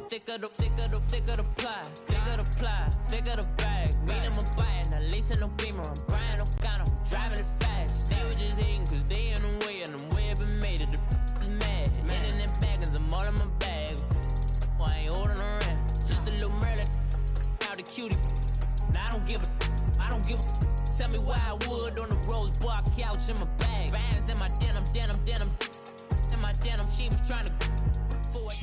thicker the pie, thicker the bag. Meet them a bite, not leasing no beamer. I'm Brian O'Connor, I'm driving it fast. They were just hating cause they in the way, and the way I've been made it, the is mad. In them baggins, I'm all in my bag. Well, I ain't holding around, just a little Merlin, out the cutie. Now I don't give a. Tell me why I would on the rose bar couch in my bag. Bands in my denim. In my denim, she was trying to for it.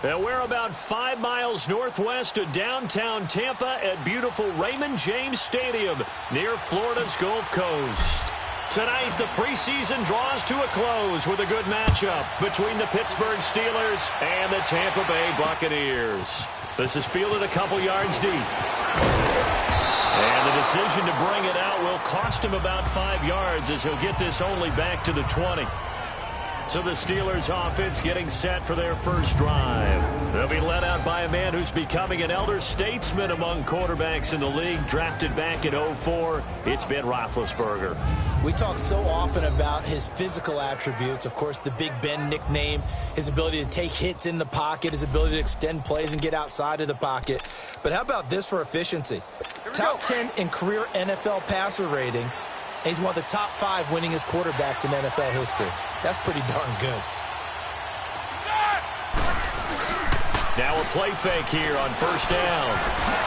And we're about 5 miles northwest of downtown Tampa at beautiful Raymond James Stadium near Florida's Gulf Coast. Tonight, the preseason draws to a close with a good matchup between the Pittsburgh Steelers and the Tampa Bay Buccaneers. This is fielded a couple yards deep. And the decision to bring it out will cost him about 5 yards as he'll get this only back to the 20. So the Steelers offense getting set for their first drive. They'll be led out by a man who's becoming an elder statesman among quarterbacks in the league, drafted back in 2004. It's Ben Roethlisberger. We talk so often about his physical attributes. Of course, the Big Ben nickname, his ability to take hits in the pocket, his ability to extend plays and get outside of the pocket. But how about this for efficiency? Top 10 in career NFL passer rating. And he's one of the top 5 winningest quarterbacks in NFL history. That's pretty darn good. Now a play fake here on first down.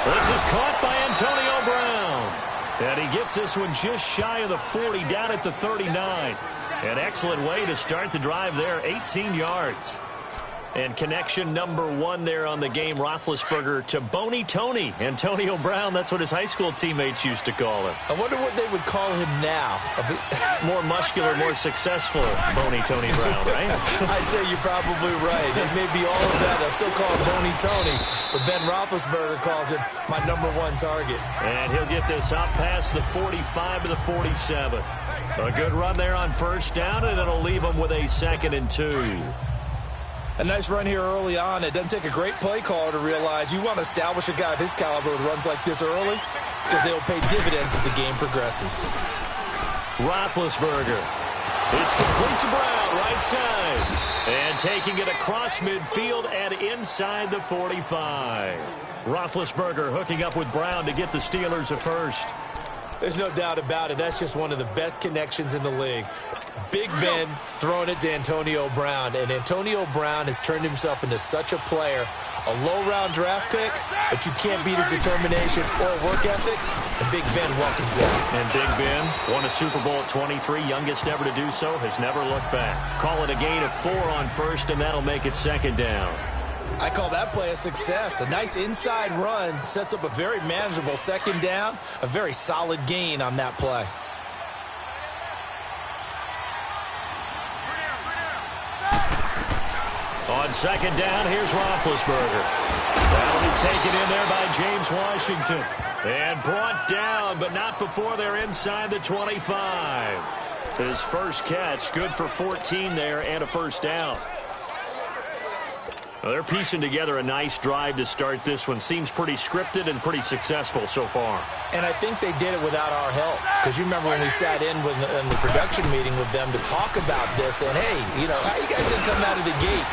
This is caught by Antonio Brown. And he gets this one just shy of the 40, down at the 39. An excellent way to start the drive there, 18 yards. And connection number 1 there on the game, Roethlisberger to Boney Tony. Antonio Brown, that's what his high school teammates used to call him. I wonder what they would call him now. More muscular, more successful Boney Tony Brown, right? I'd say you're probably right. It may be all of that. I still call him Boney Tony. But Ben Roethlisberger calls him my number 1 target. And he'll get this up past the 45 to the 47. A good run there on first down, and it'll leave him with a 2nd and 2. A nice run here early on. It doesn't take a great play caller to realize you want to establish a guy of his caliber with runs like this early because they'll pay dividends as the game progresses. Roethlisberger. It's complete to Brown, right side. And taking it across midfield and inside the 45. Roethlisberger hooking up with Brown to get the Steelers a first. There's no doubt about it. That's just one of the best connections in the league. Big Ben throwing it to Antonio Brown, and Antonio Brown has turned himself into such a player. A low-round draft pick, but you can't beat his determination or work ethic, and Big Ben welcomes that. And Big Ben won a Super Bowl at 23, youngest ever to do so, has never looked back. Call it a gain of 4 on first, and that'll make it 2nd down. I call that play a success. A nice inside run sets up a very manageable 2nd down, a very solid gain on that play. On 2nd down, here's Roethlisberger. That'll be taken in there by James Washington. And brought down, but not before they're inside the 25. His first catch, good for 14 there and a first down. Well, they're piecing together a nice drive to start this one. Seems pretty scripted and pretty successful so far. And I think they did it without our help. Because you remember when we sat in the production meeting with them to talk about this. And, hey, you know, how you guys didn't come out of the gate?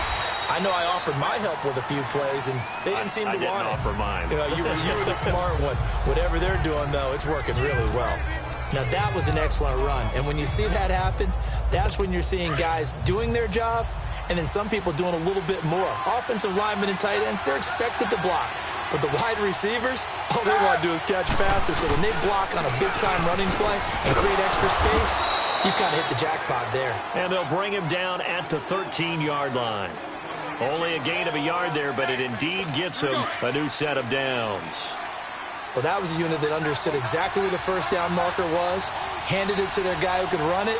I know I offered my help with a few plays, and they didn't seem to want it. I didn't offer mine. You know, you were the smart one. Whatever they're doing, though, it's working really well. Now, that was an excellent run. And when you see that happen, that's when you're seeing guys doing their job, and then some people doing a little bit more. Offensive linemen and tight ends, they're expected to block. But the wide receivers, all they want to do is catch passes. So when they block on a big-time running play and create extra space, you've kind of hit the jackpot there. And they'll bring him down at the 13-yard line. Only a gain of a yard there, but it indeed gets him a new set of downs. Well, that was a unit that understood exactly where the first down marker was, handed it to their guy who could run it,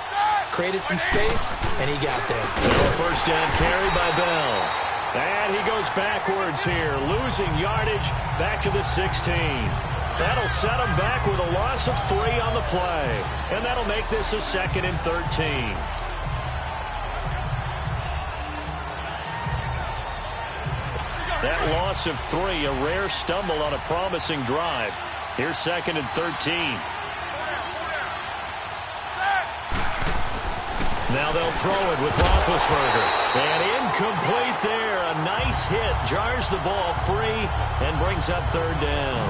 created some space, and he got there. First down carry by Bell. And he goes backwards here, losing yardage back to the 16. That'll set him back with a loss of 3 on the play. And that'll make this a 2nd and 13. That loss of 3, a rare stumble on a promising drive. Here's 2nd and 13. Now they'll throw it with Roethlisberger. And incomplete there. A nice hit. Jars the ball free and brings up third down.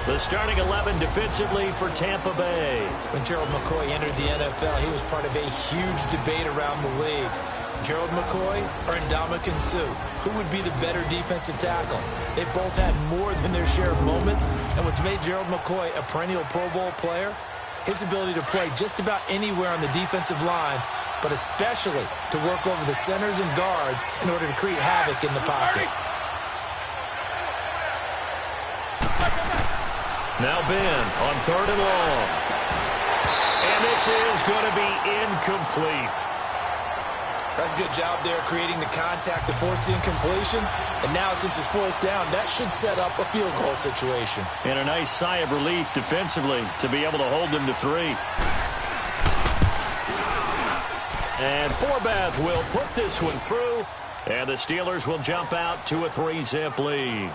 The starting 11 defensively for Tampa Bay. When Gerald McCoy entered the NFL, he was part of a huge debate around the league. Gerald McCoy or Ndamukong Suh? Who would be the better defensive tackle? They both had more than their share of moments, and what's made Gerald McCoy a perennial Pro Bowl player? His ability to play just about anywhere on the defensive line, but especially to work over the centers and guards in order to create havoc in the pocket. Now Ben on 3rd and long. And this is going to be incomplete. That's a good job there creating the contact to force the incompletion. And now since it's 4th down, that should set up a field goal situation. And a nice sigh of relief defensively to be able to hold them to 3. And Forbath will put this one through. And the Steelers will jump out to a 3-zip lead.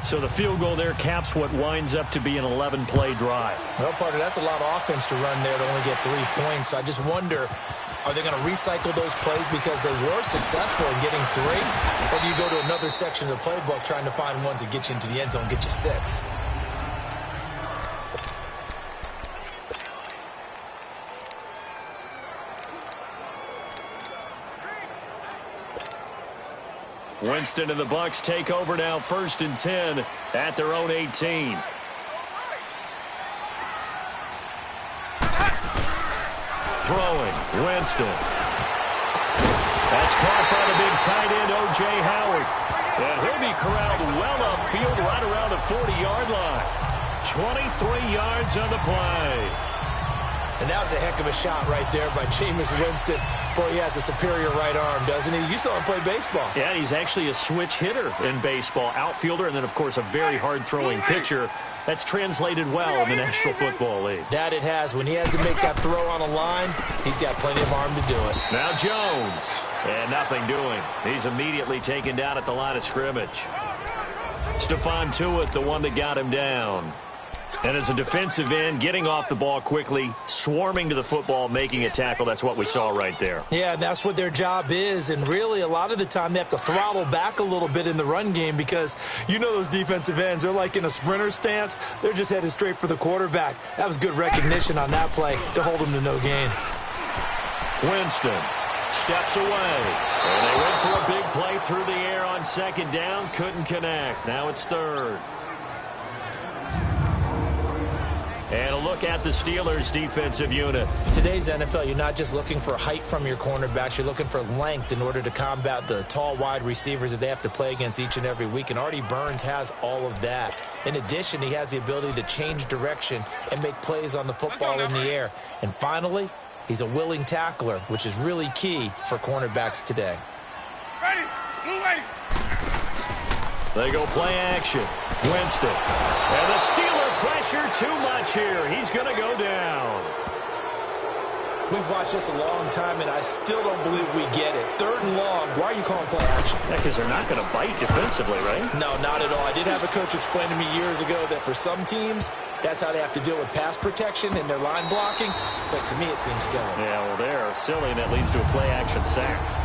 So the field goal there caps what winds up to be an 11-play drive. Well, partner, that's a lot of offense to run there to only get 3 points. So I just wonder, are they going to recycle those plays because they were successful in getting 3? Or do you go to another section of the playbook trying to find ones that get you into the end zone and get you 6? Winston and the Bucs take over now, 1st and 10 at their own 18. Throwing, Winston. That's caught by the big tight end, O.J. Howard. And he'll be corralled well upfield right around the 40-yard line. 23 yards on the play. And that was a heck of a shot right there by Jameis Winston. Boy, he has a superior right arm, doesn't he? You saw him play baseball. Yeah, he's actually a switch hitter in baseball. Outfielder, and then, of course, a very hard-throwing pitcher. That's translated well in the National Football League. That it has. When he has to make that throw on a line, he's got plenty of arm to do it. Now Jones. And nothing doing. He's immediately taken down at the line of scrimmage. Stephon Tuitt, the one that got him down. And as a defensive end, getting off the ball quickly, swarming to the football, making a tackle. That's what we saw right there. Yeah, that's what their job is. And really, a lot of the time, they have to throttle back a little bit in the run game because you know those defensive ends, they're like in a sprinter stance. They're just headed straight for the quarterback. That was good recognition on that play to hold them to no gain. Winston steps away. And they went for a big play through the air on 2nd down. Couldn't connect. Now it's 3rd. And a look at the Steelers' defensive unit. Today's NFL, you're not just looking for height from your cornerbacks. You're looking for length in order to combat the tall wide receivers that they have to play against each and every week. And Artie Burns has all of that. In addition, he has the ability to change direction and make plays on the football in the air. And finally, he's a willing tackler, which is really key for cornerbacks today. Ready, blue way. They go play action. Winston. And the Steeler pressure too much here. He's going to go down. We've watched this a long time, and I still don't believe we get it. 3rd and long. Why are you calling play action? Yeah, because they're not going to bite defensively, right? No, not at all. I did have a coach explain to me years ago that for some teams, that's how they have to deal with pass protection and their line blocking. But to me, it seems silly. Yeah, well, they're silly, and that leads to a play action sack.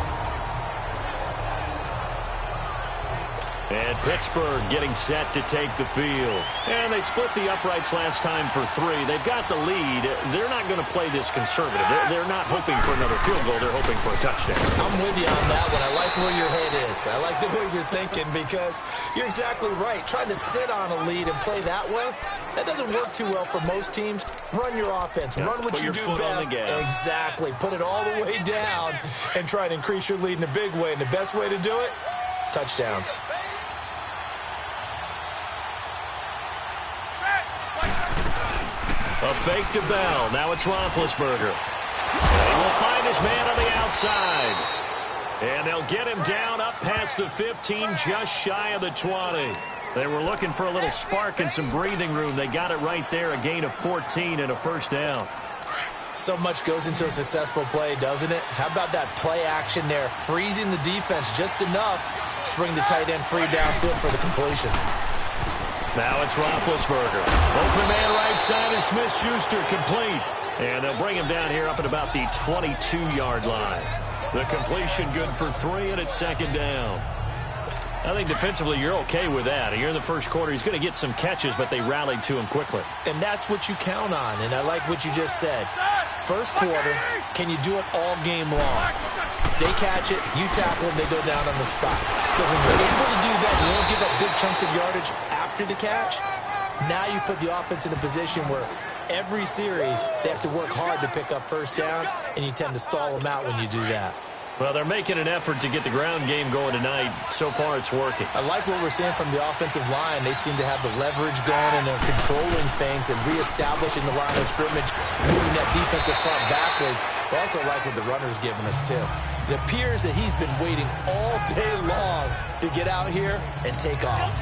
And Pittsburgh getting set to take the field. And they split the uprights last time for 3. They've got the lead. They're not going to play this conservative. They're not hoping for another field goal. They're hoping for a touchdown. I'm with you on that one. I like where your head is. I like the way you're thinking because you're exactly right. Trying to sit on a lead and play that way, that doesn't work too well for most teams. Run your offense. Yeah, run what you do best. Exactly. Put it all the way down and try to increase your lead in a big way. And the best way to do it, touchdowns. A fake to Bell. Now it's Roethlisberger. And he will find his man on the outside. And they'll get him down up past the 15, just shy of the 20. They were looking for a little spark and some breathing room. They got it right there, a gain of 14 and a 1st down. So much goes into a successful play, doesn't it? How about that play action there? Freezing the defense just enough to bring the tight end free downfield for the completion. Now it's Roethlisberger. Open man right side is Smith-Schuster, complete. And they'll bring him down here up at about the 22-yard line. The completion good for 3, and it's second down. I think defensively you're okay with that. Here in the first quarter, he's going to get some catches, but they rallied to him quickly. And that's what you count on, and I like what you just said. First quarter, can you do it all game long? They catch it, you tackle them, they go down on the spot. Because when you're able to do that, you don't give up big chunks of yardage after the catch. Now you put the offense in a position where every series they have to work hard to pick up first downs, and you tend to stall them out when you do that. Well, they're making an effort to get the ground game going tonight. So far, it's working. I like what we're seeing from the offensive line. They seem to have the leverage going, and they're controlling things and reestablishing the line of scrimmage, moving that defensive front backwards. I also like what the runner's giving us, too. It appears that he's been waiting all day long to get out here and take off.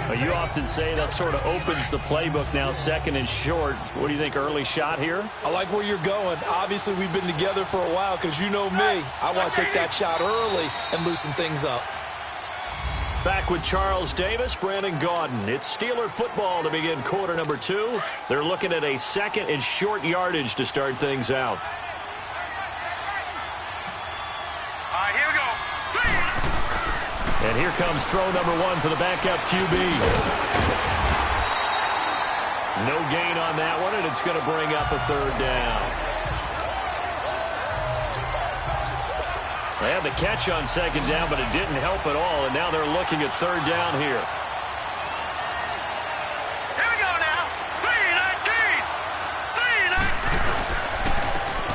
Well, you often say that sort of opens the playbook now, second and short. What do you think, early shot here? I like where you're going. Obviously, we've been together for a while because you know me. I want to take that shot early and loosen things up. Back with Charles Davis, Brandon Gaudin. It's Steeler football to begin quarter number 2. They're looking at a second and short yardage to start things out. And here comes throw number 1 for the backup QB. No gain on that one, and it's going to bring up a third down. They had the catch on second down, but it didn't help at all, and now they're looking at third down here. Here we go now.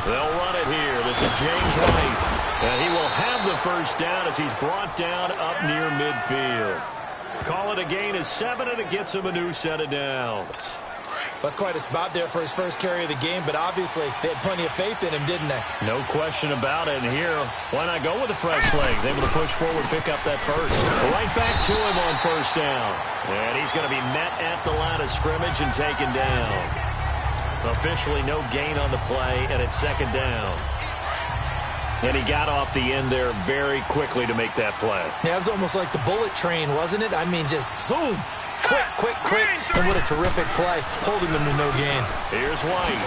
3-19. They'll run it here. This is James White. And he will have the first down as he's brought down up near midfield. Call it a gain of 7, and it gets him a new set of downs. That's quite a spot there for his first carry of the game, but obviously they had plenty of faith in him, didn't they? No question about it. And here, why not go with the fresh legs? Able to push forward, pick up that first. Right back to him on first down. And he's going to be met at the line of scrimmage and taken down. Officially no gain on the play, and it's second down. And he got off the end there very quickly to make that play. Yeah, it was almost like the bullet train, wasn't it? I mean, just zoom. Quick, quick, quick. And what a terrific play, holding them to no gain. Here's White.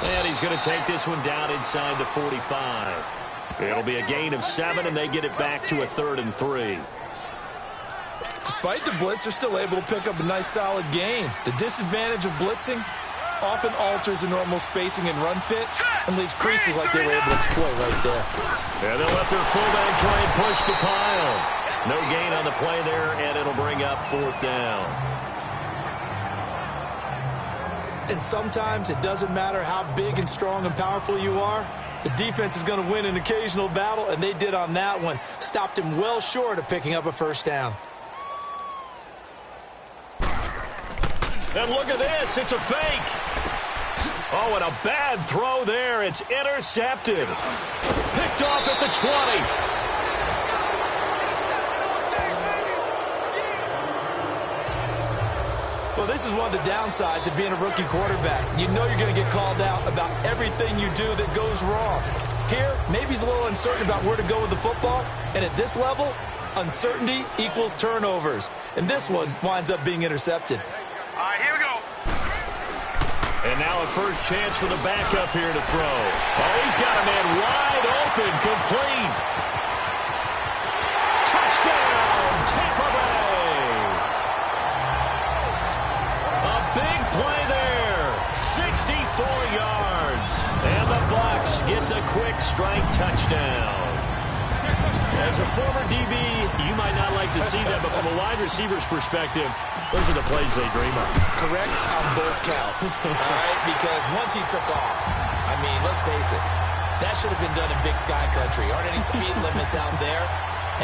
And he's going to take this one down inside the 45. It'll be a gain of 7, and they get it back to a 3rd and 3. Despite the blitz, they're still able to pick up a nice, solid gain. The disadvantage of blitzing often alters the normal spacing and run fits and leaves creases like they were able to exploit right there. And they'll let their fullback try and push the pile. No gain on the play there, and it'll bring up 4th down. And sometimes it doesn't matter how big and strong and powerful you are. The defense is going to win an occasional battle, and they did on that one. Stopped him well short of picking up a first down. And look at this. It's a fake. Oh, and a bad throw there. It's intercepted. Picked off at the 20. Well, this is one of the downsides of being a rookie quarterback. You know you're going to get called out about everything you do that goes wrong. Here, maybe he's a little uncertain about where to go with the football. And at this level, uncertainty equals turnovers. And this one winds up being intercepted. All right, here we go. And now a first chance for the backup here to throw. Oh, he's got a man wide open, complete. Touchdown, Tampa Bay. A big play there, 64 yards. And the Bucs get the quick strike touchdown. As a former DB, you might not like to see that, but from a wide receiver's perspective, those are the plays they dream of. Correct on both counts, all right? Because once he took off, I mean, let's face it, that should have been done in Big Sky Country. Aren't any speed limits out there?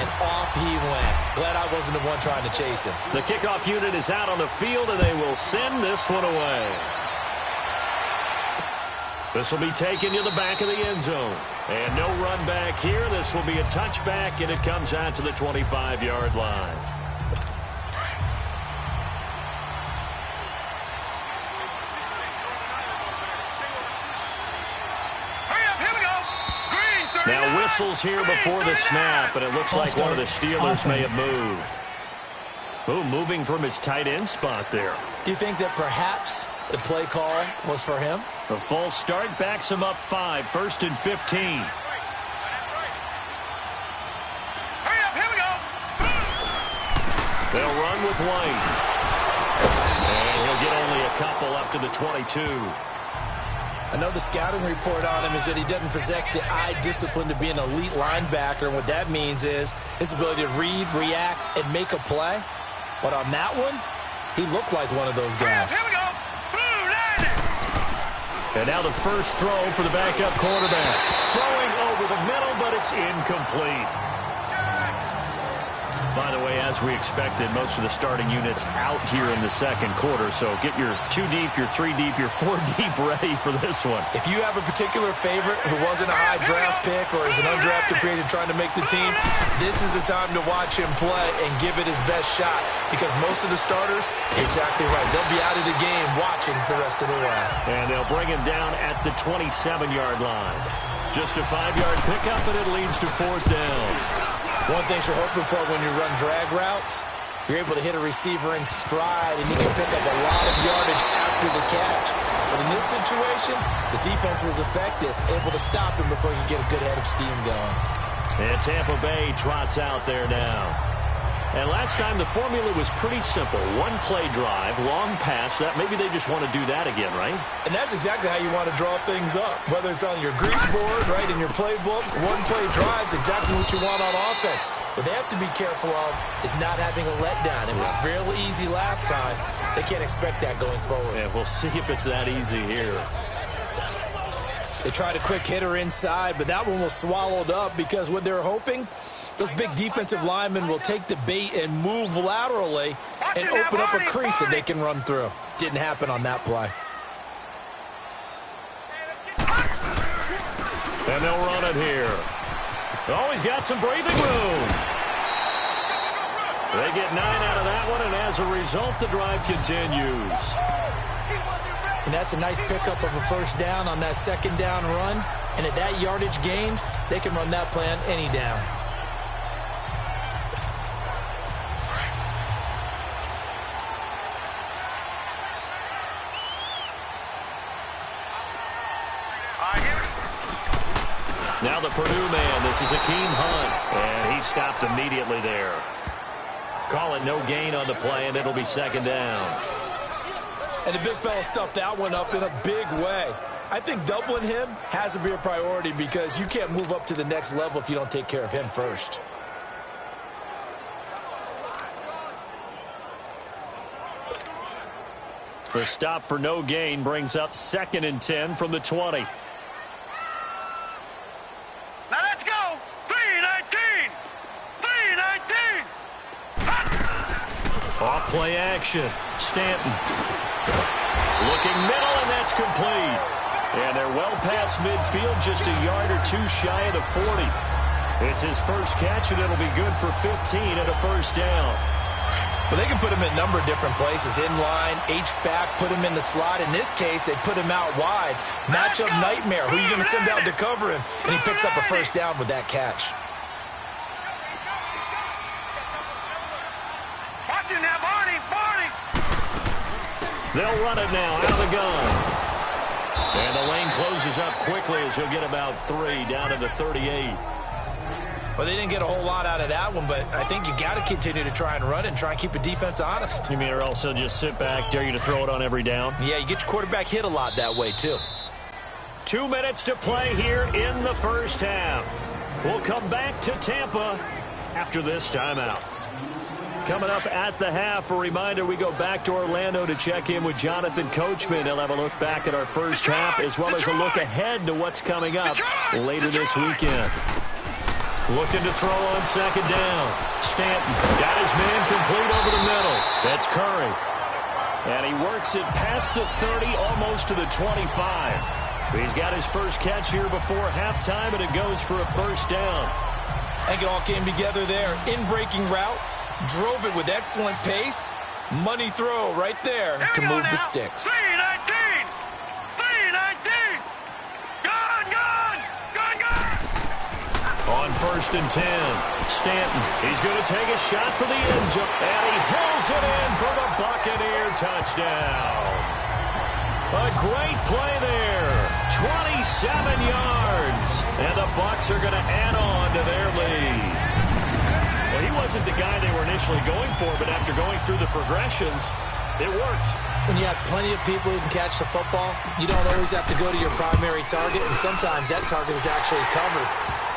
And off he went. Glad I wasn't the one trying to chase him. The kickoff unit is out on the field, and they will send this one away. This will be taken to the back of the end zone. And no run back here. This will be a touchback, and it comes out to the 25-yard line. Now whistles here before the snap, and it looks like one of the Steelers may have moved. Oh, moving from his tight end spot there. Do you think that perhaps the play call was for him. The false start backs him up 5, 1st and 15. Hurry up, here we go. They'll run with White. And he'll get only a couple up to the 22. I know the scouting report on him is that he doesn't possess the eye discipline to be an elite linebacker. And what that means is his ability to read, react, and make a play. But on that one, he looked like one of those guys. Here we go. Blue, landed. And now the first throw for the backup quarterback. Throwing over the middle, but it's incomplete. By the way, as we expected, most of the starting units out here in the second quarter. So get your 2 deep, your 3 deep, your 4 deep ready for this one. If you have a particular favorite who wasn't a high draft pick or is an undrafted free agent trying to make the team, this is the time to watch him play and give it his best shot, because most of the starters, you're exactly right, they'll be out of the game watching the rest of the way. And they'll bring him down at the 27-yard line. Just a 5-yard pickup, and it leads to 4th down. One thing you're hoping for when you run drag routes, you're able to hit a receiver in stride, and he can pick up a lot of yardage after the catch. But in this situation, the defense was effective, able to stop him before he could get a good head of steam going. And Tampa Bay trots out there now. And last time the formula was pretty simple. 1 play drive, long pass. That maybe they just want to do that again, right? And that's exactly how you want to draw things up. Whether it's on your grease board, right, in your playbook, 1 play drive's exactly what you want on offense. What they have to be careful of is not having a letdown. It was real easy last time. They can't expect that going forward. Yeah, we'll see if it's that easy here. They tried a quick hitter inside, but that one was swallowed up because what they're hoping, those big defensive linemen will take the bait and move laterally and open up a crease that they can run through. Didn't happen on that play. And they'll run it here. Oh, he's got some breathing room. They get 9 out of that one, and as a result, the drive continues. And that's a nice pickup of a 1st down on that 2nd down run. And at that yardage gained, they can run that play on any down. Now the Purdue man, this is Akeem Hunt, and he stopped immediately there. Call it no gain on the play, and it'll be 2nd down. And the big fella stuffed that one up in a big way. I think doubling him has to be a priority because you can't move up to the next level if you don't take care of him first. The stop for no gain brings up 2nd and 10 from the 20. Now let's go. 3-19. 3-19. Off play action. Stanton. Looking middle, and that's complete. And they're well past midfield, just a yard or 2 shy of the 40. It's his first catch, and it'll be good for 15 and a 1st down. Well, they can put him in a number of different places. In line, H-back, put him in the slot. In this case, they put him out wide. Matchup nightmare. Who are you going to send out to cover him? And he picks up a 1st down with that catch. Watch it now, Barney. They'll run it now out of the gun. And the lane closes up quickly as he'll get about 3 down to the 38. Well, they didn't get a whole lot out of that one, but I think you got to continue to try and run it and try and keep a defense honest. You mean or also just sit back, dare you to throw it on every down? Yeah, you get your quarterback hit a lot that way, too. 2 minutes to play here in the first half. We'll come back to Tampa after this timeout. Coming up at the half, a reminder, we go back to Orlando to check in with Jonathan Coachman. He'll have a look back at our first half as well as a look ahead to what's coming up later this weekend. Looking to throw on 2nd down. Stanton got his man complete over the middle. That's Curry. And he works it past the 30, almost to the 25. He's got his first catch here before halftime, and it goes for a 1st down. I think it all came together there. In-breaking route. Drove it with excellent pace. Money throw right there to move the sticks. 3-19. 3-19. Gone. On 1st and 10, Stanton, he's going to take a shot for the end zone, and he hauls it in for the Buccaneer touchdown. A great play there. 27 yards. And the Bucs are going to add on to their lead. Well, he wasn't the guy they were initially going for, but after going through the progressions, it worked. When you have plenty of people who can catch the football, you don't always have to go to your primary target, and sometimes that target is actually covered.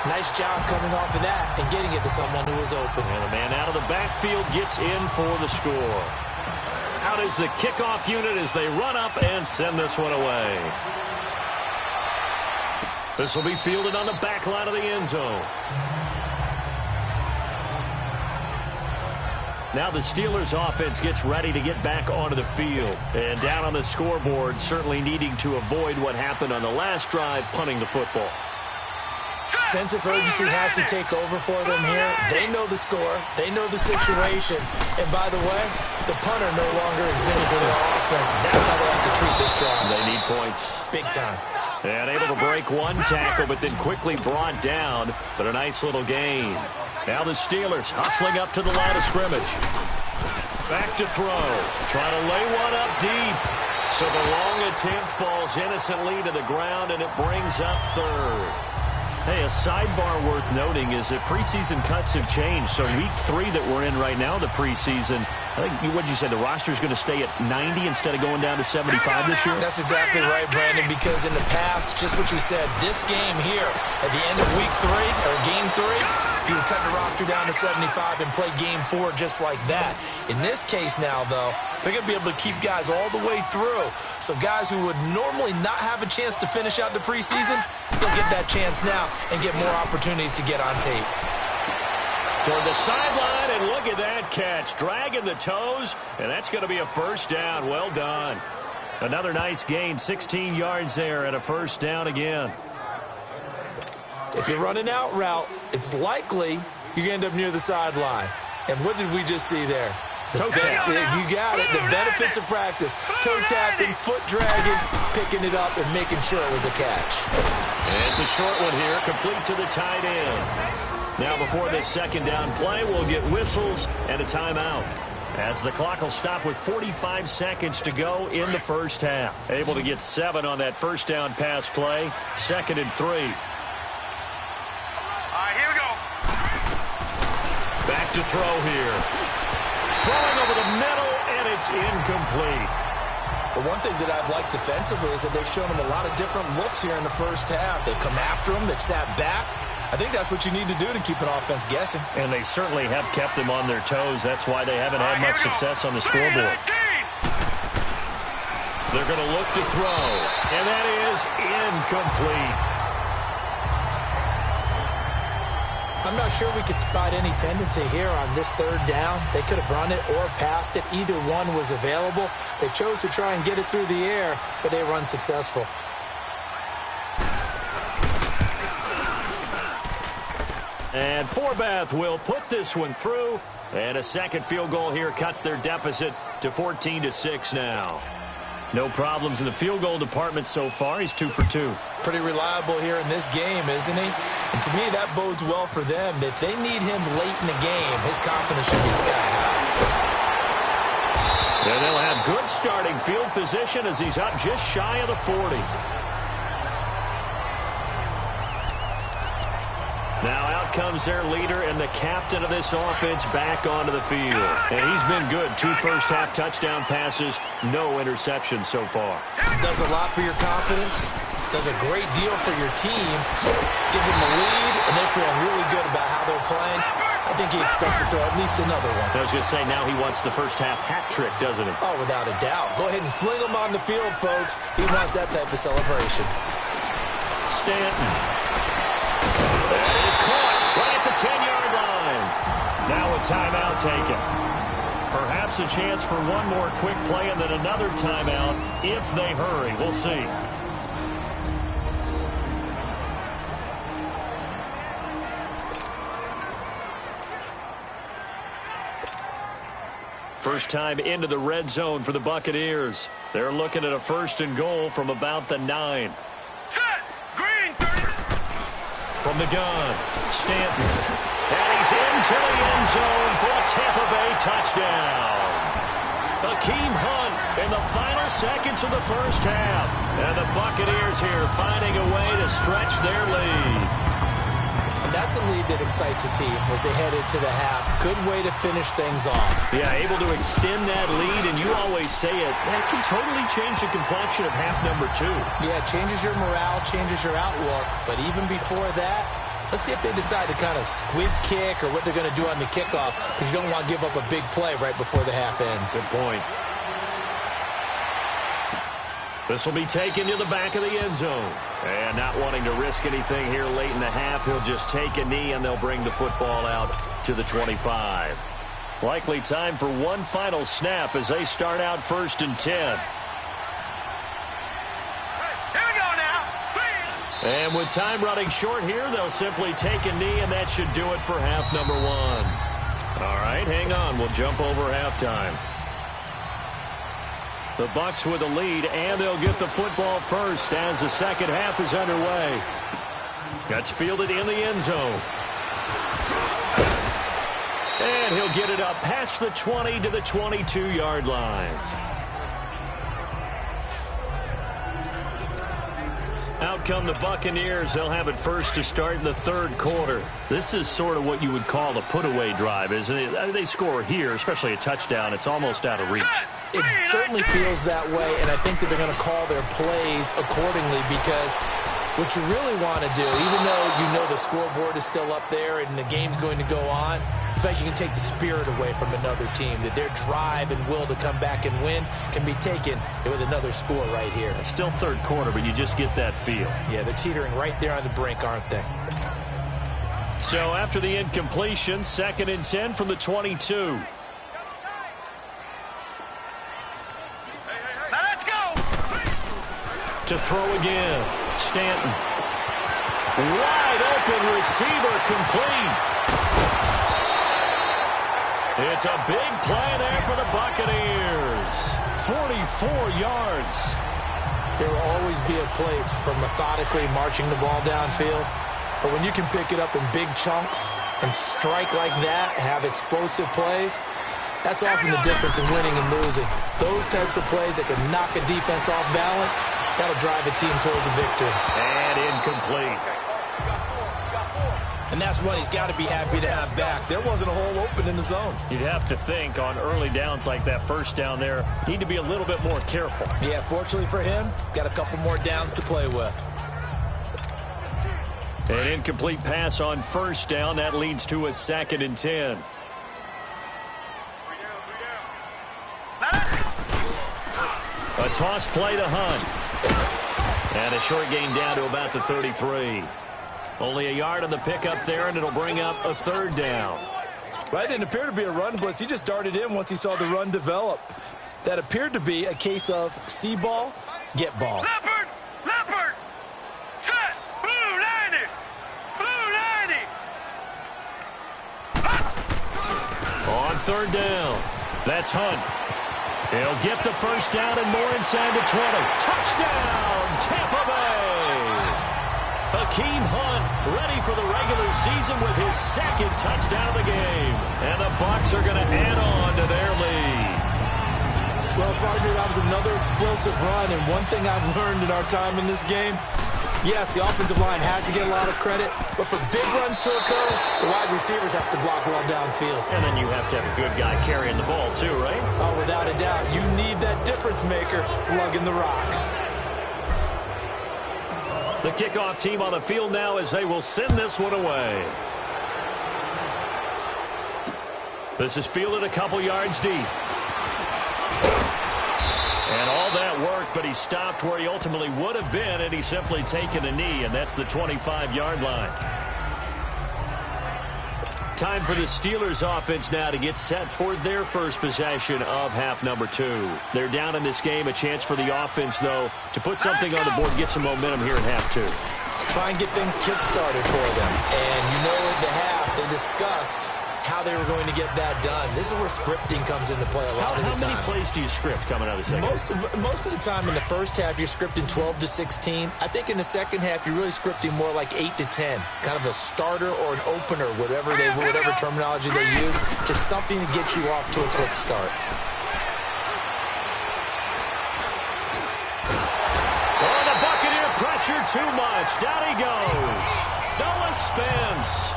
Nice job coming off of that and getting it to someone who was open. And the man out of the backfield gets in for the score. Out is the kickoff unit as they run up and send this one away. This will be fielded on the back line of the end zone. Now the Steelers offense gets ready to get back onto the field. And down on the scoreboard, certainly needing to avoid what happened on the last drive, punting the football. Sense of urgency has to take over for them here. They know the score. They know the situation. And by the way, the punter no longer exists for their offense. That's how they have to treat this drive. They need points. Big time. And able to break one tackle, but then quickly brought down. But a nice little gain. Now the Steelers hustling up to the line of scrimmage. Back to throw. Trying to lay one up deep. So the long attempt falls innocently to the ground, and it brings up third. Hey, a sidebar worth noting is that preseason cuts have changed. So week 3 that we're in right now, the preseason, I think, what'd you say, the roster's going to stay at 90 instead of going down to 75 this year? That's exactly right, Brandon, because in the past, just what you said, this game here, at the end of week 3, or game 3, you would cut the roster down to 75 and play game 4 just like that. In this case now, though, they're going to be able to keep guys all the way through. So guys who would normally not have a chance to finish out the preseason, they'll get that chance now and get more opportunities to get on tape. Toward the sideline, and look at that catch. Dragging the toes, and that's going to be a first down. Well done. Another nice gain, 16 yards there, and a first down again. If you're running out route, it's likely you're going to end up near the sideline. And what did we just see there? Toe tap. You got it. The benefits of practice. Toe tapping, foot dragging, picking it up, and making sure it was a catch. And it's a short one here, complete to the tight end. Now before this second down play, we'll get whistles and a timeout, as the clock will stop with 45 seconds to go in the first half. Able to get 7 on that first down pass play. 2nd and 3. All right, here we go. Back to throw here. Throwing over the middle, and it's incomplete. The one thing that I've liked defensively is that they've shown them a lot of different looks here in the first half. They've come after them. They've sat back. I think that's what you need to do to keep an offense guessing. And they certainly have kept them on their toes. That's why they haven't had much success on the scoreboard. They're going to look to throw, and that is incomplete. I'm not sure we could spot any tendency here on this third down. They could have run it or passed it. Either one was available. They chose to try and get it through the air, but they were unsuccessful. And Forbath will put this one through. And a second field goal here cuts their deficit to 14-6 now. No problems in the field goal department so far. He's 2 for 2. Pretty reliable here in this game, isn't he? And to me, that bodes well for them. If they need him late in the game, his confidence should be sky high. And they'll have good starting field position as he's up just shy of the 40. Now out comes their leader and the captain of this offense back onto the field. And he's been good. 2 first-half touchdown passes, no interceptions so far. Does a lot for your confidence. Does a great deal for your team. Gives them the lead, and they're feeling really good about how they're playing. I think he expects to throw at least another one. I was going to say, now he wants the first-half hat trick, doesn't he? Oh, without a doubt. Go ahead and fling him on the field, folks. He wants that type of celebration. Stanton. That is caught right at the 10-yard line. Now a timeout taken. Perhaps a chance for one more quick play and then another timeout if they hurry. We'll see. First time into the red zone for the Buccaneers. They're looking at a 1st and goal from about the 9. Set! Green, 30. From the gun, Stanton. And he's into the end zone for a Tampa Bay touchdown. A Hakeem Hunt in the final seconds of the first half. And the Buccaneers here finding a way to stretch their lead. And that's a lead that excites a team as they head into the half. Good way to finish things off. Yeah, able to extend that lead, and you always say it, that can totally change the complexion of half number 2. Yeah, it changes your morale, changes your outlook. But even before that, let's see if they decide to kind of squib kick or what they're going to do on the kickoff, because you don't want to give up a big play right before the half ends. Good point. This will be taken to the back of the end zone. And not wanting to risk anything here late in the half, he'll just take a knee and they'll bring the football out to the 25. Likely time for one final snap as they start out 1st and 10. Here we go now. And with time running short here, they'll simply take a knee, and that should do it for half number 1. All right, hang on. We'll jump over halftime. The Bucs with a lead, and they'll get the football first as the second half is underway. That's fielded in the end zone. And he'll get it up past the 20 to the 22-yard line. Out come the Buccaneers. They'll have it first to start in the 3rd quarter. This is sort of what you would call the put-away drive, isn't it? I mean, they score here, especially a touchdown. It's almost out of reach. It certainly feels that way, and I think that they're going to call their plays accordingly, because what you really want to do, even though you know the scoreboard is still up there and the game's going to go on, in fact, you can take the spirit away from another team, that their drive and will to come back and win can be taken with another score right here. It's still 3rd quarter, but you just get that feel. Yeah, they're teetering right there on the brink, aren't they? So after the incompletion, 2nd and 10 from the 22. To throw again. Stanton. Wide open receiver, complete. It's a big play there for the Buccaneers. 44 yards. There will always be a place for methodically marching the ball downfield. But when you can pick it up in big chunks and strike like that, have explosive plays, that's often the difference in winning and losing. Those types of plays that can knock a defense off balance, that'll drive a team towards a victory. And incomplete. And that's what he's got to be happy to have back. There wasn't a hole open in the zone. You'd have to think on early downs like that first down there, need to be a little bit more careful. Yeah, fortunately for him, got a couple more downs to play with. An incomplete pass on 1st down. That leads to a 2nd and 10. A toss play to Hunt. And a short gain down to about the 33. Only a yard on the pickup there, and it'll bring up a 3rd down. Well, that didn't appear to be a run blitz. He just darted in once he saw the run develop. That appeared to be a case of see ball, get ball. Leopard! Leopard! Set! Blue 90! Blue 90! On 3rd down. That's Hunt. He'll get the first down and more inside the 20. Touchdown, Tampa Bay! Hakeem Hunt ready for the regular season with his 2nd touchdown of the game. And the Bucs are going to add on to their lead. Well, partner, that was another explosive run, and one thing I've learned in our time in this game, yes, the offensive line has to get a lot of credit, but for big runs to occur, the wide receivers have to block well downfield. And then you have to have a good guy carrying the ball too, right? Oh, without a doubt. You need that difference maker lugging the rock. The kickoff team on the field now as they will send this one away. This is fielded a couple yards deep. And all that work, but he stopped where he ultimately would have been, and he's simply taken a knee, and that's the 25-yard line. Time for the Steelers offense now to get set for their first possession of half number 2. They're down in this game. A chance for the offense, though, to put something on the board, get some momentum here in half 2. Try and get things kick-started for them. And you know at the half, they discussed how they were going to get that done. This is where scripting comes into play a lot of the time. How many plays do you script coming out of the second half? Most of the time in the first half, you're scripting 12 to 16. I think in the second half, you're really scripting more like 8 to 10. Kind of a starter or an opener, whatever terminology they use. Just something to get you off to a quick start. pressure too much. Down he goes. Noah Spence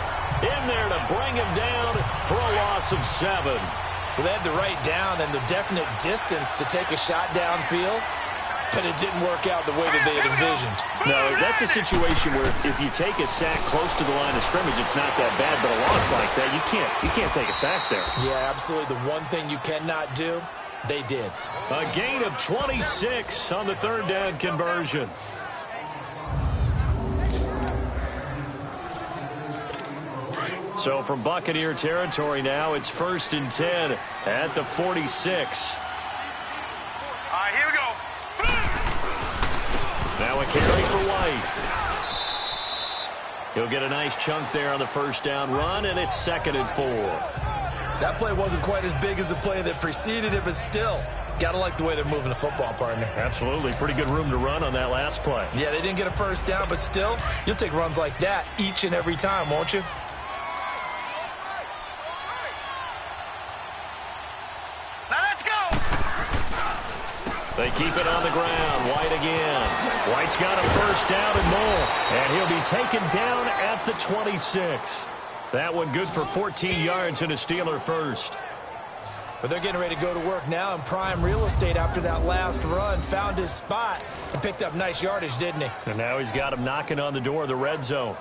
in there to bring him down for a loss of 7. Well, they had the right down and the definite distance to take a shot downfield, but it didn't work out the way that they had envisioned. No, that's a situation where if you take a sack close to the line of scrimmage, it's not that bad, but a loss like that, you can't take a sack there. Yeah, absolutely. The one thing you cannot do, they did. A gain of 26 on the third down conversion. So from Buccaneer territory now, it's 1st and 10 at the 46. All right, here we go. Now a carry for White. He'll get a nice chunk there on the first down run, and it's 2nd and 4. That play wasn't quite as big as the play that preceded it, but still, got to like the way they're moving the football, partner. Absolutely. Pretty good room to run on that last play. Yeah, they didn't get a first down, but still, you'll take runs like that each and every time, won't you? They keep it on the ground. White again. White's got a first down and more. And he'll be taken down at the 26. That one good for 14 yards and a Steeler first. But they're getting ready to go to work now in prime real estate after that last run. Found his spot and picked up nice yardage, didn't he? And now he's got him knocking on the door of the red zone.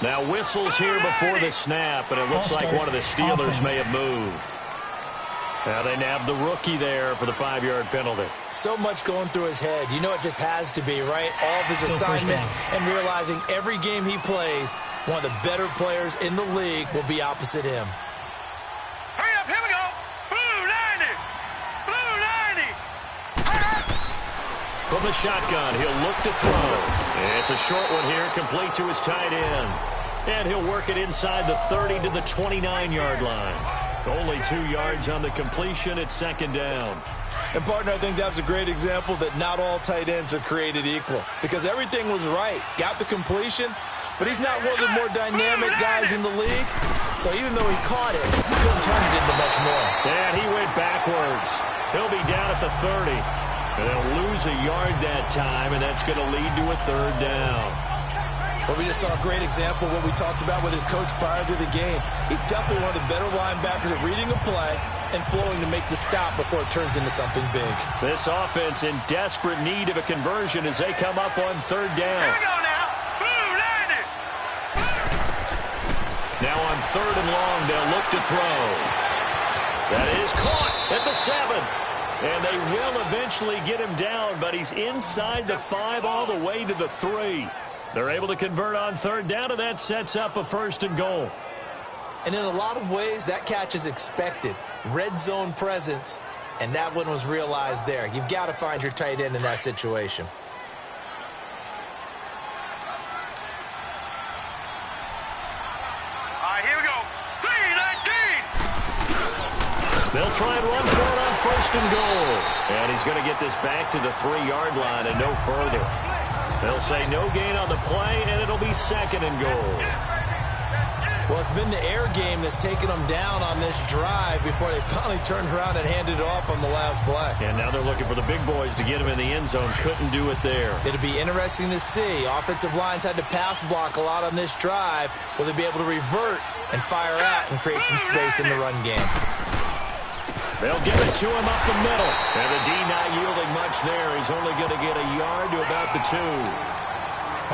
Now whistles here before the snap, and it looks like one of the Steelers may have moved. Now they nabbed the rookie there for the 5-yard penalty. So much going through his head. You know it just has to be, right? All of his assignments and realizing every game he plays, one of the better players in the league will be opposite him. Hurry up, here we go. Blue 90. Blue 90. From the shotgun, he'll look to throw. It's a short one here, complete to his tight end. And he'll work it inside the 30 to the 29-yard line. Only 2 yards on the completion at 2nd down. And, partner, I think that's a great example that not all tight ends are created equal. Because everything was right. Got the completion, but he's not one of the more dynamic guys in the league. So even though he caught it, he couldn't turn it into much more. And he went backwards. He'll be down at the 30. And they'll lose a yard that time, and that's going to lead to a 3rd down. Well, we just saw a great example of what we talked about with his coach prior to the game. He's definitely one of the better linebackers at reading a play and flowing to make the stop before it turns into something big. This offense in desperate need of a conversion as they come up on 3rd down. Here we go now. Blue 90. Now on 3rd and long, they'll look to throw. That is caught at the 7. And they will eventually get him down, but he's inside the 5 all the way to the 3. They're able to convert on 3rd down, and that sets up a 1st and goal. And in a lot of ways, that catch is expected. Red zone presence, and that one was realized there. You've got to find your tight end in that situation. All right, here we go. 3-19. They'll try and run for it on 1st and goal. And he's going to get this back to the 3-yard line and no further. They'll say no gain on the play, and it'll be 2nd and goal. Well, it's been the air game that's taken them down on this drive before they finally turned around and handed it off on the last play. And now they're looking for the big boys to get him in the end zone. Couldn't do it there. It'll be interesting to see. Offensive lines had to pass block a lot on this drive. Will they be able to revert and fire out and create some space in the run game? They'll give it to him up the middle. And the D not yielding much there. He's only going to get a yard to about the 2. I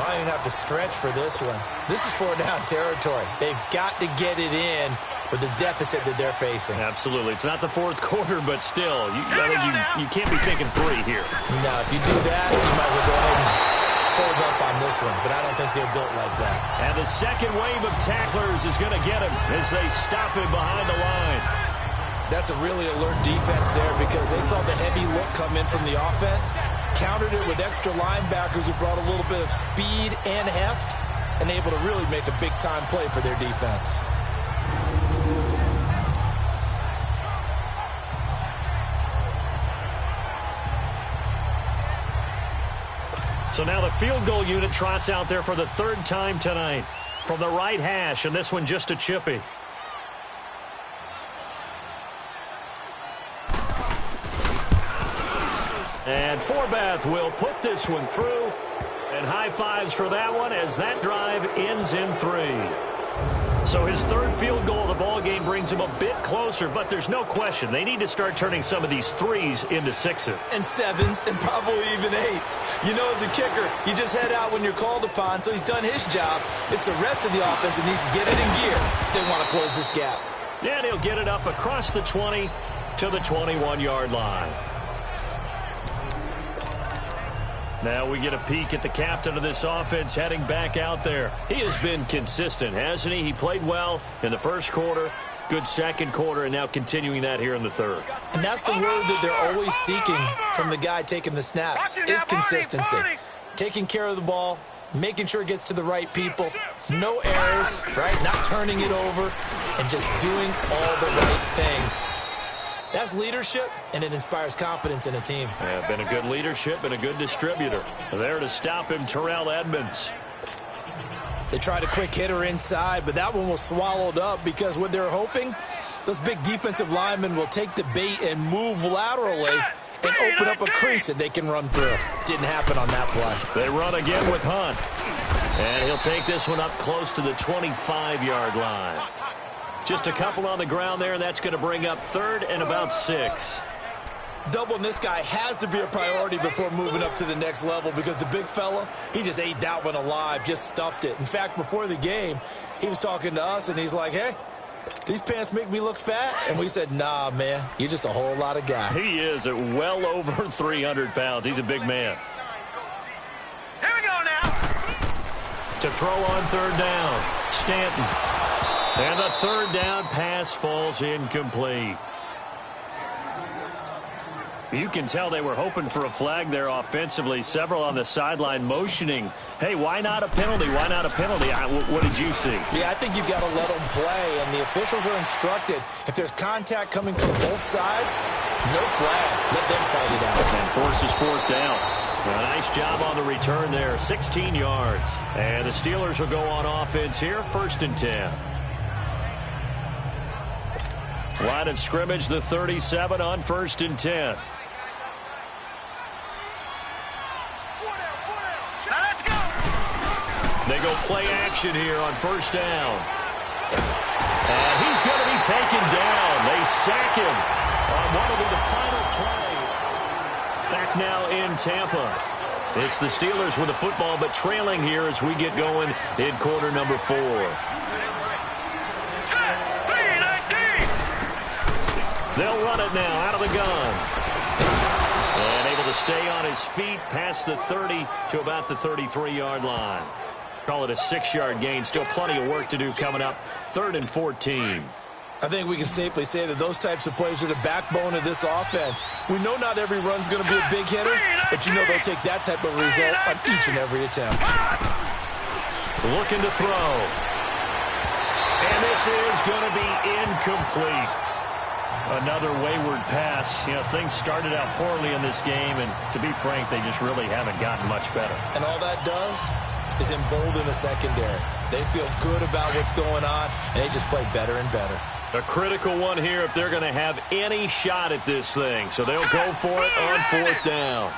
don't even have to stretch for this one. This is 4-down territory. They've got to get it in with the deficit that they're facing. Absolutely. It's not the 4th quarter, but still, I think you can't be thinking 3 here. No, if you do that, you might as well go ahead and fold up on this one. But I don't think they're built like that. And the second wave of tacklers is going to get him as they stop him behind the line. That's a really alert defense there because they saw the heavy look come in from the offense, countered it with extra linebackers who brought a little bit of speed and heft, and able to really make a big-time play for their defense. So now the field goal unit trots out there for the 3rd time tonight. from the right hash, and this one just a chippy. And Forbath will put this one through. And high fives for that one as that drive ends in 3. So his third field goal of the ball game brings him a bit closer, but there's no question they need to start turning some of these 3s into 6s. And 7s and probably even 8s. You know, as a kicker, you just head out when you're called upon, so he's done his job. It's the rest of the offense that needs to get it in gear. They want to close this gap. Yeah, and he'll get it up across the 20 to the 21-yard line. Now we get a peek at the captain of this offense heading back out there. He has been consistent, hasn't he? He played well in the first quarter, good second quarter, and now continuing that here in the third. And that's the word that they're always seeking from the guy taking the snaps, is consistency. Taking care of the ball, making sure it gets to the right people, no errors, right? Not turning it over, and just doing all the right things. That's leadership, and it inspires confidence in a team. Yeah, been a good leadership and a good distributor. There to stop him, Terrell Edmonds. They tried a quick hitter inside, but that one was swallowed up because what they're hoping, those big defensive linemen will take the bait and move laterally and open up a crease that they can run through. Didn't happen on that play. They run again with Hunt. And he'll take this one up close to the 25-yard line. Just a couple on the ground there, and that's going to bring up 3rd and about 6. Doubling this guy has to be a priority before moving up to the next level because the big fella, he just ate that one alive, just stuffed it. In fact, before the game, he was talking to us, and he's like, hey, these pants make me look fat? And we said, nah, man, you're just a whole lot of guy. He is at well over 300 pounds. He's a big man. Here we go now. To throw on 3rd down, Stanton. And the 3rd down pass falls incomplete. You can tell they were hoping for a flag there offensively. Several on the sideline motioning, hey, why not a penalty? Why not a penalty? What did you see? Yeah, I think you've got to let them play, and the officials are instructed. If there's contact coming from both sides, no flag. Let them fight it out. And forces 4th down. A nice job on the return there, 16 yards. And the Steelers will go on offense here, 1st and 10. Line of scrimmage, the 37 on 1st and 10. Now let's go. They go play action here on 1st down. And he's going to be taken down. They sack him on what will be the final play. Back now in Tampa. It's the Steelers with the football, but trailing here as we get going in quarter number 4. They'll run it now out of the gun. And able to stay on his feet past the 30 to about the 33-yard line. Call it a 6-yard gain. Still plenty of work to do coming up. 3rd and 14. I think we can safely say that those types of plays are the backbone of this offense. We know not every run's going to be a big hitter, but you know they'll take that type of result on each and every attempt. Looking to throw. And this is going to be incomplete. Another wayward pass. You know, things started out poorly in this game, and to be frank, they just really haven't gotten much better. And all that does is embolden the secondary. They feel good about what's going on, and they just play better and better. A critical one here if they're going to have any shot at this thing. So they'll go for it on 4th down.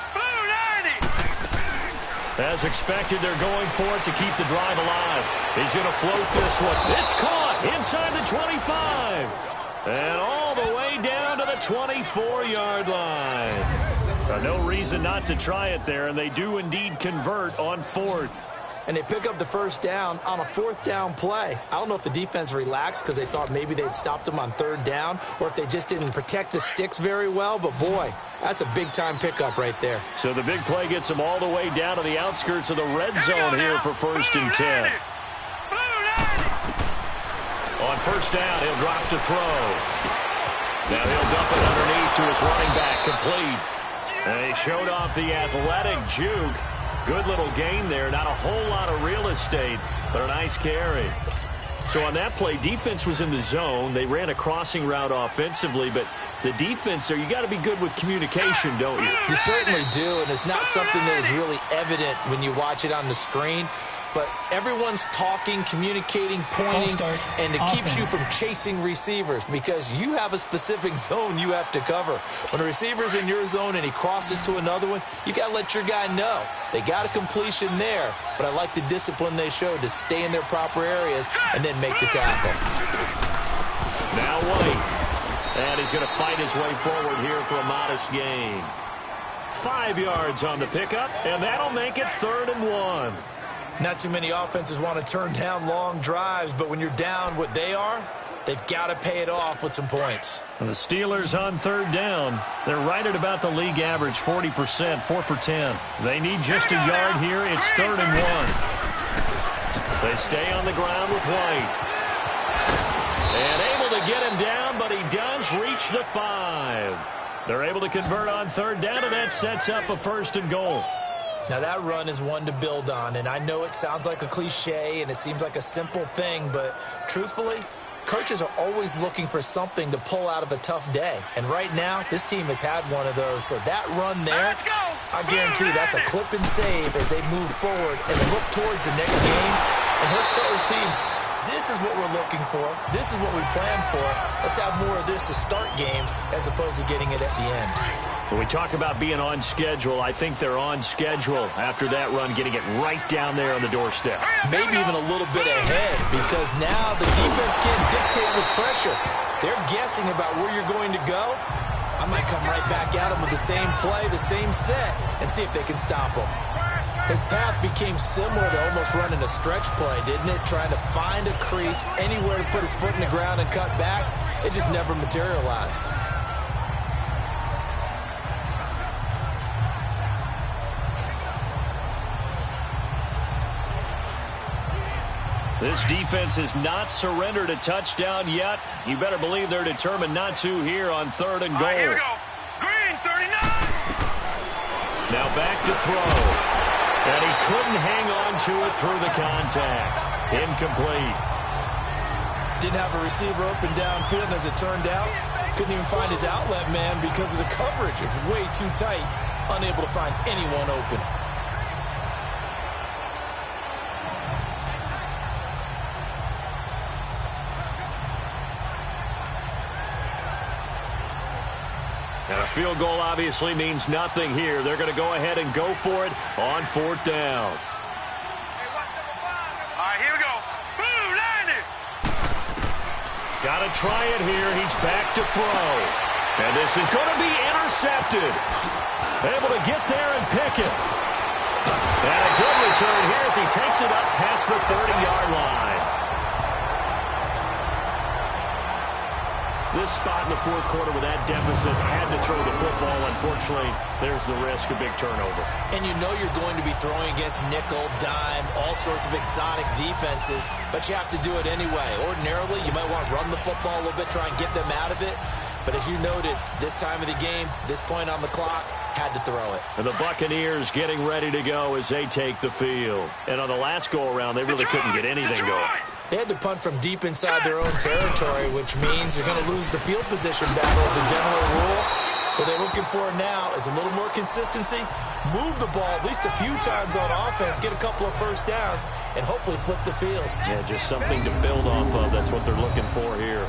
As expected, they're going for it to keep the drive alive. He's going to float this one. It's caught inside the 25. And all the way down to the 24-yard line. No reason not to try it there, and they do indeed convert on 4th. And they pick up the 1st down on a 4th down play. I don't know if the defense relaxed because they thought maybe they'd stopped them on 3rd down or if they just didn't protect the sticks very well. But, boy, that's a big-time pickup right there. So the big play gets them all the way down to the outskirts of the red zone here for 1st and 10. On 1st down, he'll drop to throw. Now he'll dump it underneath to his running back, complete. And he showed off the athletic juke. Good little gain there. Not a whole lot of real estate, but a nice carry. So on that play, defense was in the zone. They ran a crossing route offensively, but the defense there, you got to be good with communication, don't you? You certainly do, and it's not something that is really evident when you watch it on the screen. but everyone's talking, communicating, pointing, and it keeps you from chasing receivers because you have a specific zone you have to cover. When a receiver's in your zone and he crosses to another one, you got to let your guy know. They got a completion there, but I like the discipline they showed to stay in their proper areas and then make the tackle. Now White, and he's going to fight his way forward here for a modest gain. 5 yards on the pickup, and that'll make it 3rd and 1. Not too many offenses want to turn down long drives, but when you're down what they are, they've got to pay it off with some points. And the Steelers on 3rd down. They're right at about the league average, 40%, 4 for 10. They need just a yard here. It's 3rd and 1. They stay on the ground with White. And able to get him down, but he does reach the 5. They're able to convert on 3rd down, and that sets up a 1st and goal. Now, that run is one to build on, and I know it sounds like a cliche and it seems like a simple thing, but truthfully, coaches are always looking for something to pull out of a tough day. And right now, this team has had one of those. So that run there, I guarantee that's a clip and save as they move forward and look towards the next game. And let's tell this team, this is what we're looking for. This is what we planned for. Let's have more of this to start games as opposed to getting it at the end. When we talk about being on schedule, I think they're on schedule after that run, getting it right down there on the doorstep. Maybe even a little bit ahead because now the defense can't dictate with pressure. They're guessing about where you're going to go. I might come right back at them with the same play, the same set, and see if they can stop them. His path became similar to almost running a stretch play, didn't it? Trying to find a crease, anywhere to put his foot in the ground and cut back. It just never materialized. This defense has not surrendered a touchdown yet. You better believe they're determined not to here on 3rd and goal. Here we go. Green, 39. Now back to throw. And he couldn't hang on to it through the contact. Incomplete. Didn't have a receiver open downfield, and as it turned out, couldn't even find his outlet man because of the coverage. It was way too tight, unable to find anyone open. And a field goal obviously means nothing here. They're going to go ahead and go for it on 4th down. All right, here we go. Boom, landed. Got to try it here. He's back to throw. And this is going to be intercepted. Able to get there and pick it. And a good return here as he takes it up past the 30-yard line. This spot in the 4th quarter with that deficit, had to throw the football. Unfortunately, there's the risk of big turnover. And you know you're going to be throwing against nickel, dime, all sorts of exotic defenses, but you have to do it anyway. Ordinarily, you might want to run the football a little bit, try and get them out of it. But as you noted, this time of the game, this point on the clock, had to throw it. And the Buccaneers getting ready to go as they take the field. And on the last go-around, they really couldn't get anything going. They had to punt from deep inside their own territory, which means you're going to lose the field position battle as a general rule. What they're looking for now is a little more consistency, move the ball at least a few times on offense, get a couple of first downs, and hopefully flip the field. Yeah, just something to build off of. That's what they're looking for here.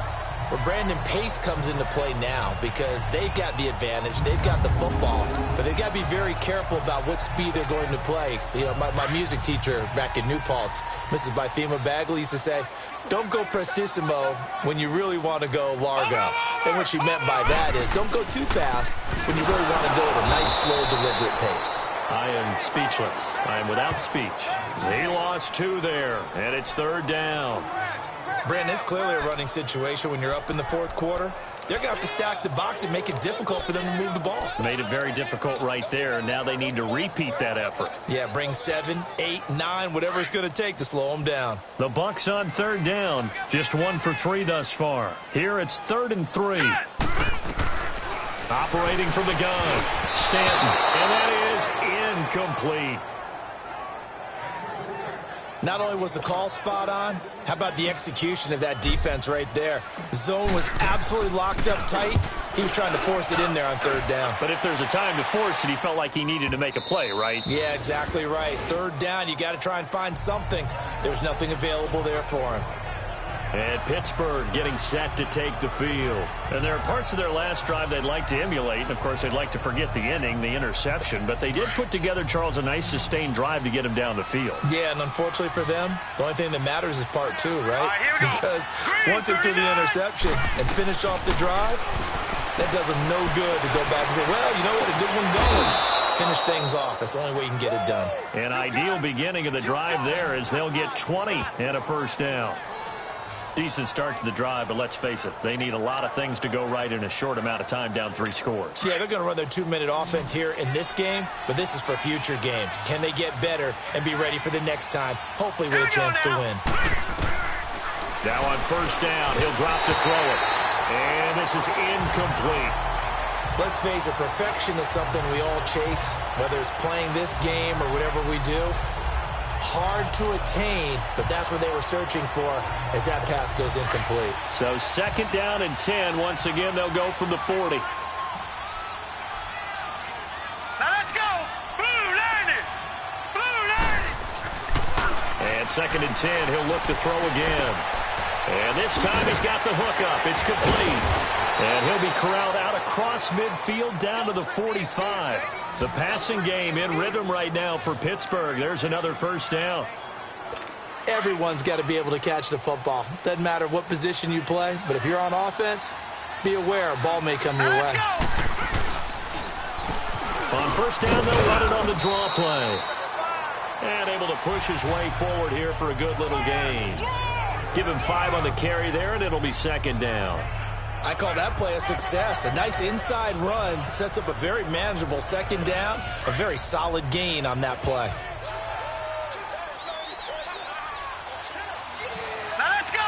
But Brandon, pace comes into play now because they've got the advantage. They've got the football, but they've got to be very careful about what speed they're going to play. You know, my music teacher back in New Paltz, Mrs. Bythema Bagley, used to say, don't go prestissimo when you really want to go largo. And what she meant by that is don't go too fast when you really want to go at a nice, slow, deliberate pace. I am speechless. I am without speech. He lost 2 there, and it's 3rd down. Brandon, it's clearly a running situation when you're up in the 4th quarter. They're going to have to stack the box and make it difficult for them to move the ball. Made it very difficult right there. Now they need to repeat that effort. Yeah, bring 7, 8, 9, whatever it's going to take to slow them down. The Bucs on 3rd down. Just 1 for 3 thus far. Here it's 3rd and 3. Operating from the gun. Stanton. And that is incomplete. Not only was the call spot on, how about the execution of that defense right there? The zone was absolutely locked up tight. He was trying to force it in there on third down. But if there's a time to force it, he felt like he needed to make a play, right? Yeah, exactly right. Third down, you got to try and find something. There was nothing available there for him. And Pittsburgh getting set to take the field. And there are parts of their last drive they'd like to emulate. And, of course, they'd like to forget the inning, the interception. But they did put together, Charles, a nice sustained drive to get him down the field. Yeah, and unfortunately for them, the only thing that matters is part two, right? Because once they threw the interception and finished off the drive, that does them no good to go back and say, well, you know what, a good one going. Finish things off. That's the only way you can get it done. An ideal beginning of the drive there is they'll get 20 and a first down. Decent start to the drive, but let's face it, they need a lot of things to go right in a short amount of time down 3 scores. Yeah, they're going to run their 2-minute offense here in this game, but this is for future games. Can they get better and be ready for the next time, hopefully with a chance to win? Now on first down, he'll drop to throw it. And this is incomplete. Let's face it, perfection is something we all chase, whether it's playing this game or whatever we do. Hard to attain, but that's what they were searching for as that pass goes incomplete. So second down and 10. Once again, they'll go from the 40. Now let's go. Blue 90. Blue 90. And second and 10, he'll look to throw again. And this time he's got the hook up. It's complete. And he'll be corralled out across midfield down to the 45. The passing game in rhythm right now for Pittsburgh. There's another first down. Everyone's got to be able to catch the football. Doesn't matter what position you play, but if you're on offense, be aware a ball may come your way. On first down, they'll run it on the draw play. And able to push his way forward here for a good little gain. Give him 5 on the carry there, and it'll be second down. I call that play a success. A nice inside run sets up a very manageable second down. A very solid gain on that play. Now let's go.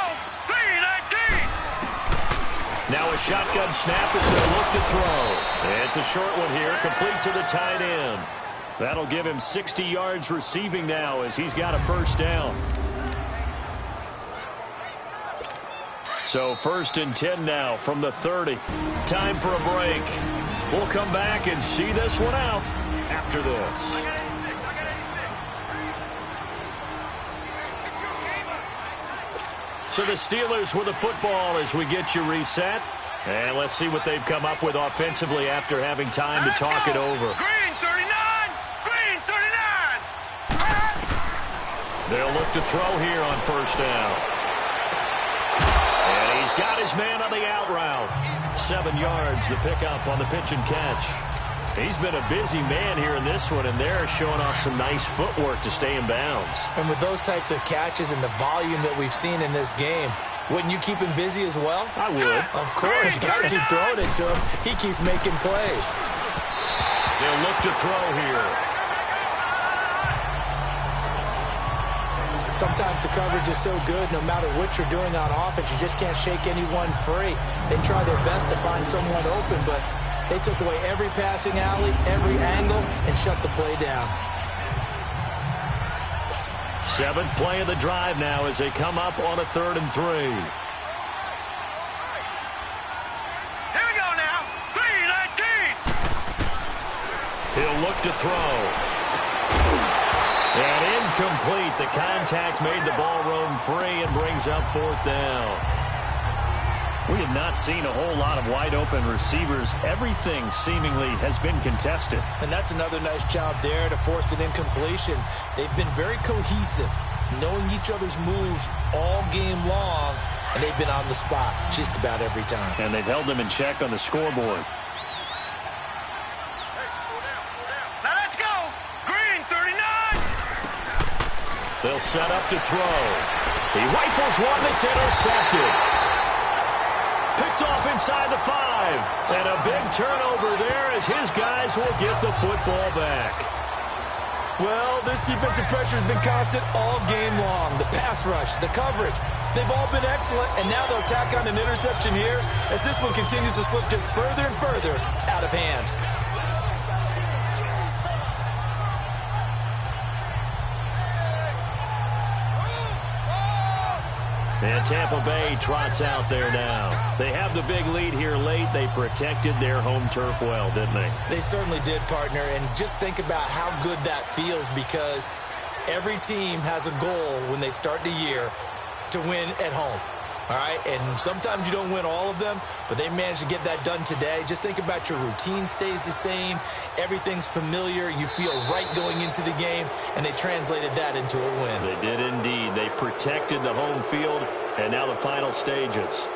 3-19. Now a shotgun snap as they look to throw. It's a short one here, complete to the tight end. That'll give him 60 yards receiving now as he's got a first down. So first and 10 now from the 30. Time for a break. We'll come back and see this one out after this. So the Steelers with the football as we get you reset. And let's see what they've come up with offensively after having time to talk it over. Green 39. Green 39. They'll look to throw here on first down. And he's got his man on the out route. 7 yards, the pickup on the pitch and catch. He's been a busy man here in this one, and they're showing off some nice footwork to stay in bounds. And with those types of catches and the volume that we've seen in this game, wouldn't you keep him busy as well? I would. Of course. You got to keep throwing it to him. He keeps making plays. They'll look to throw here. Sometimes the coverage is so good, no matter what you're doing on offense, you just can't shake anyone free. They try their best to find someone open, but they took away every passing alley, every angle, and shut the play down. 7th play of the drive now as they come up on a 3rd and 3. Here we go now. 3-19. He'll look to throw. And incomplete. The contact made the ball roam free and brings up 4th down. We have not seen a whole lot of wide-open receivers. Everything seemingly has been contested. And that's another nice job there to force an incompletion. They've been very cohesive, knowing each other's moves all game long, and they've been on the spot just about every time. And they've held them in check on the scoreboard. Now let's go. Green 39. They'll set up to throw. He rifles one that's intercepted. Picked off inside the 5. And a big turnover there as his guys will get the football back. Well, this defensive pressure has been constant all game long. The pass rush, the coverage, they've all been excellent, and now they'll tack on an interception here as this one continues to slip just further and further out of hand. And Tampa Bay trots out there now. They have the big lead here late. They protected their home turf well, didn't they? They certainly did, partner. And just think about how good that feels, because every team has a goal when they start the year to win at home. All right, and sometimes you don't win all of them, but they managed to get that done today. Just think about your routine stays the same. Everything's familiar. You feel right going into the game, and they translated that into a win. They did indeed. They protected the home field, and now the final stages.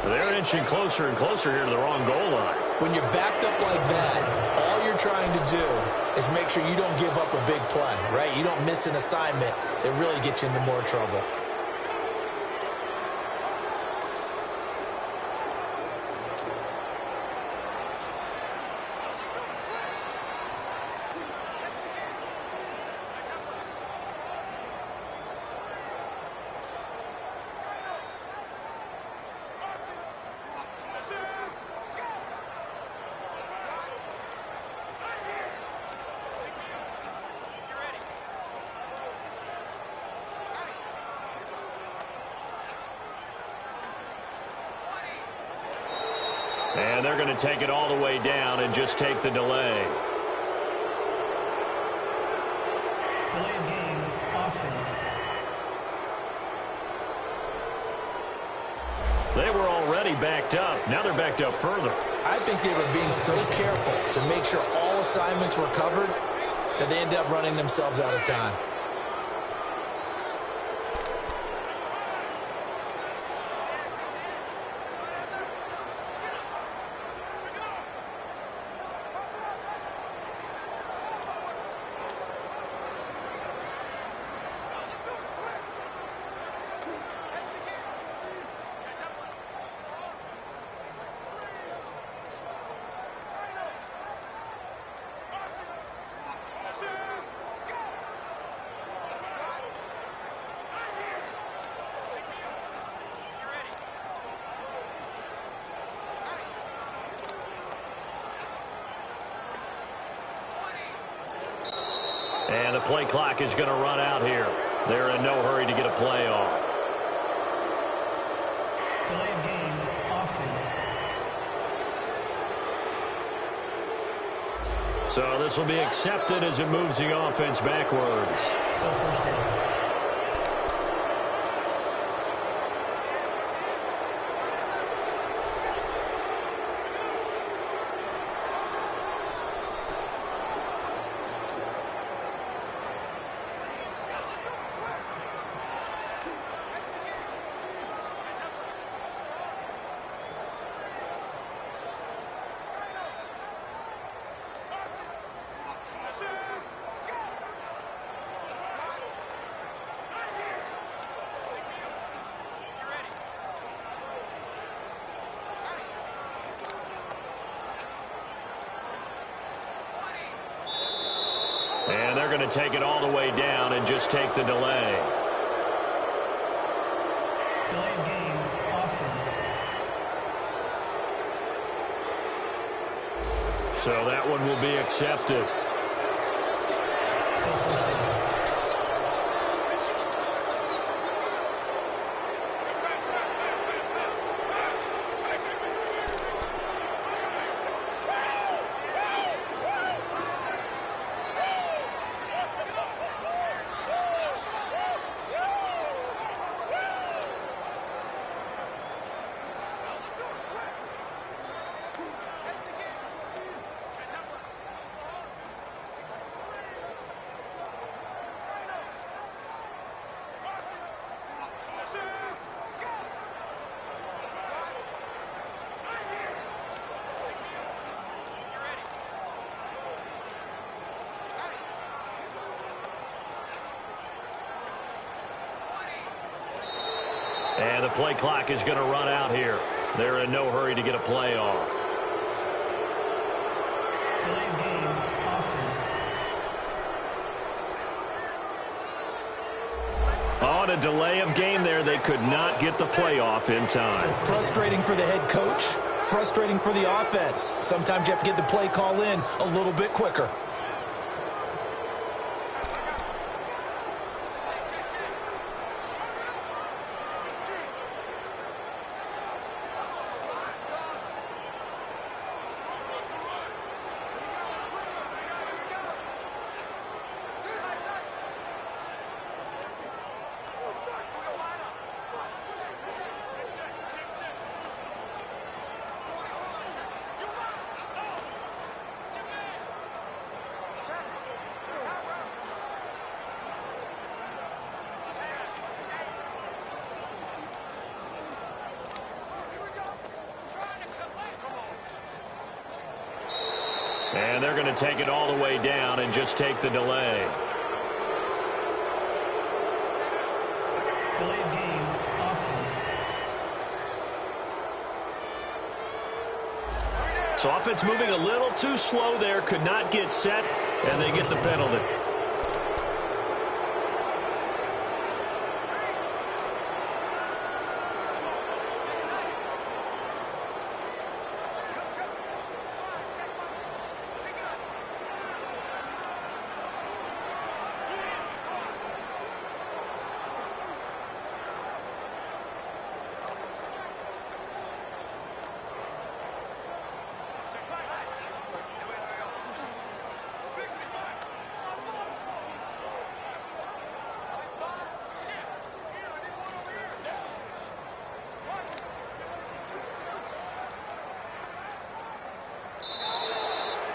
They're inching closer and closer here to the wrong goal line. When you're backed up like that, all you're trying to do is make sure you don't give up a big play, right? You don't miss an assignment that really gets you into more trouble. And they're going to take it all the way down and just take the delay. Delay of game, offense. They were already backed up. Now they're backed up further. I think they were being so careful to make sure all assignments were covered that they ended up running themselves out of time. And the play clock is going to run out here. They're in no hurry to get a play off. Delay of game, offense. So this will be accepted as it moves the offense backwards. Still first down. And they're going to take it all the way down and just take the delay. Delay of game, offense. So that one will be accepted. Still first down. And the play clock is going to run out here. They're in no hurry to get a play off. Delay of game, offense. On a delay of game there, they could not get the play off in time. Frustrating for the head coach, frustrating for the offense. Sometimes you have to get the play call in a little bit quicker. And they're going to take it all the way down and just take the delay. Delay of game, offense. So offense moving a little too slow there, could not get set, and they get the penalty.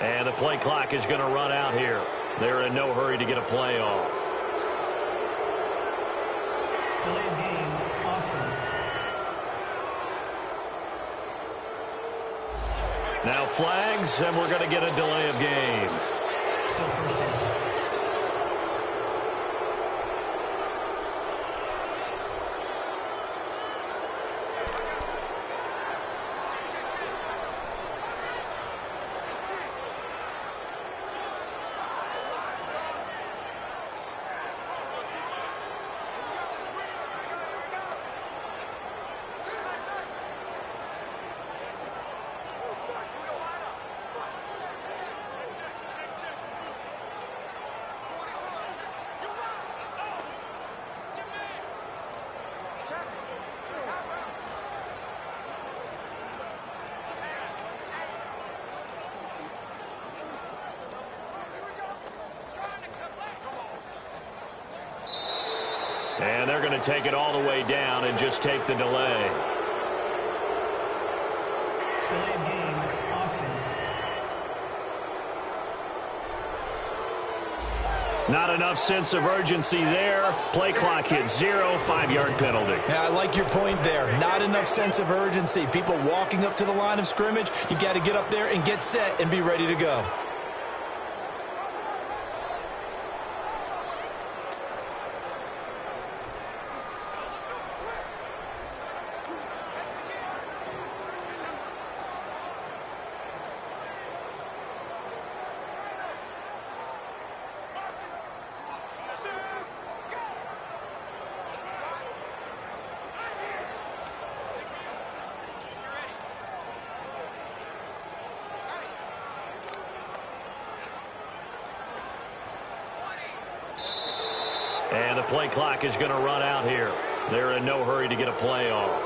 And the play clock is going to run out here. They're in no hurry to get a play off. Delay of game, offense. Now flags, and we're going to get a delay of game. Still first down. And they're going to take it all the way down and just take the delay. Delay of game, offense. Not enough sense of urgency there. Play clock hits 0, 5-yard penalty. Yeah, I like your point there. Not enough sense of urgency. People walking up to the line of scrimmage, you got to get up there and get set and be ready to go. And the play clock is going to run out here. They're in no hurry to get a play off.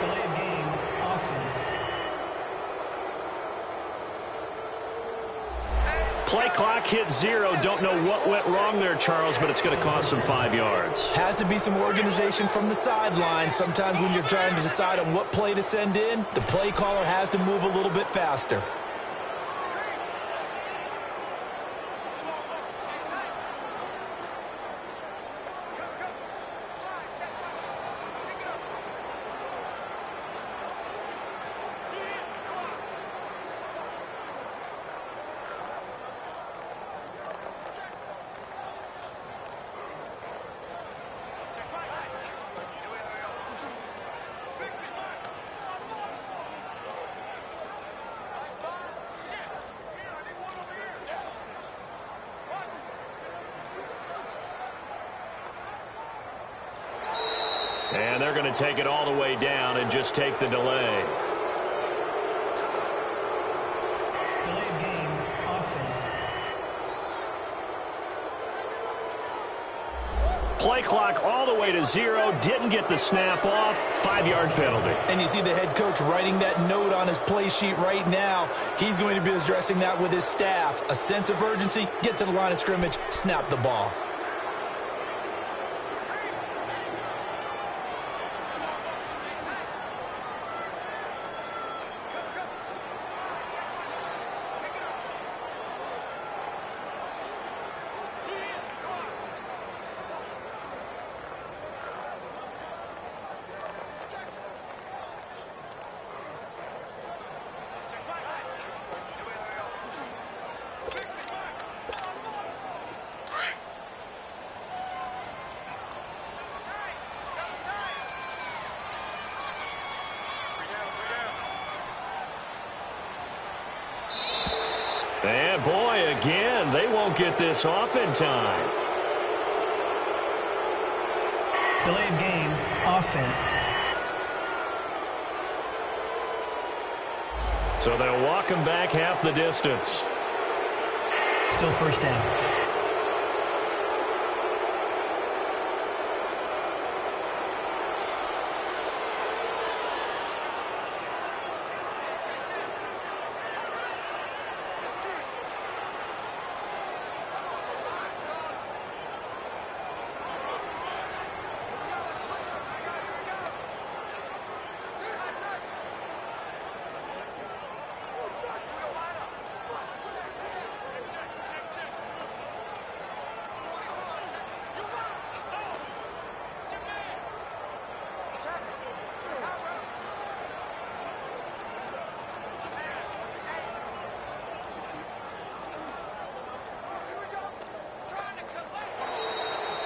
Delay of game, offense. Play clock hit 0. Don't know what went wrong there, Charles, but it's going to cost them 5 yards. Has to be some organization from the sideline. Sometimes when you're trying to decide on what play to send in, the play caller has to move a little bit faster. And they're going to take it all the way down and just take the delay. Delay of game, offense. Play clock all the way to 0. Didn't get the snap off. 5-yard penalty. And you see the head coach writing that note on his play sheet right now. He's going to be addressing that with his staff. A sense of urgency, get to the line of scrimmage, snap the ball. won't get this off in time. Delay of game, offense. So they'll walk him back half the distance. Still first down.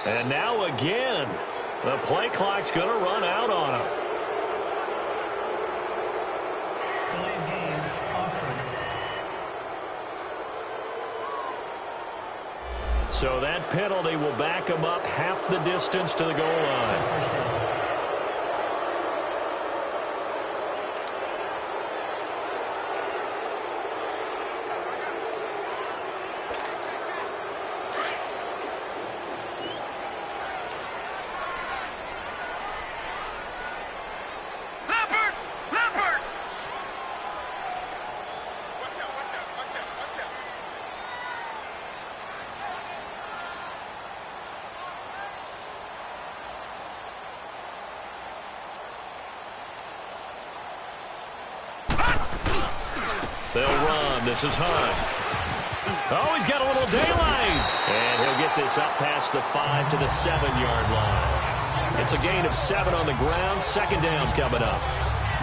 And now again, the play clock's going to run out on him. Delay of game, offense. So that penalty will back him up half the distance to the goal line. Still first down. They'll run. This is Hunt. Oh, he's got a little daylight. And he'll get this up past the 5 to the 7-yard line. It's a gain of 7 on the ground. Second down coming up.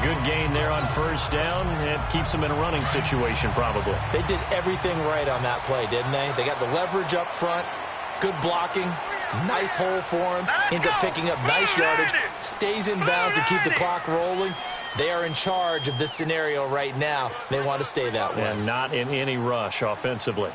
Good gain there on first down. It keeps them in a running situation probably. They did everything right on that play, didn't they? They got the leverage up front, good blocking, nice hole for him. Ends up picking up nice yardage, stays in bounds to keep the clock rolling. They are in charge of this scenario right now. They want to stay that way. And not in any rush offensively.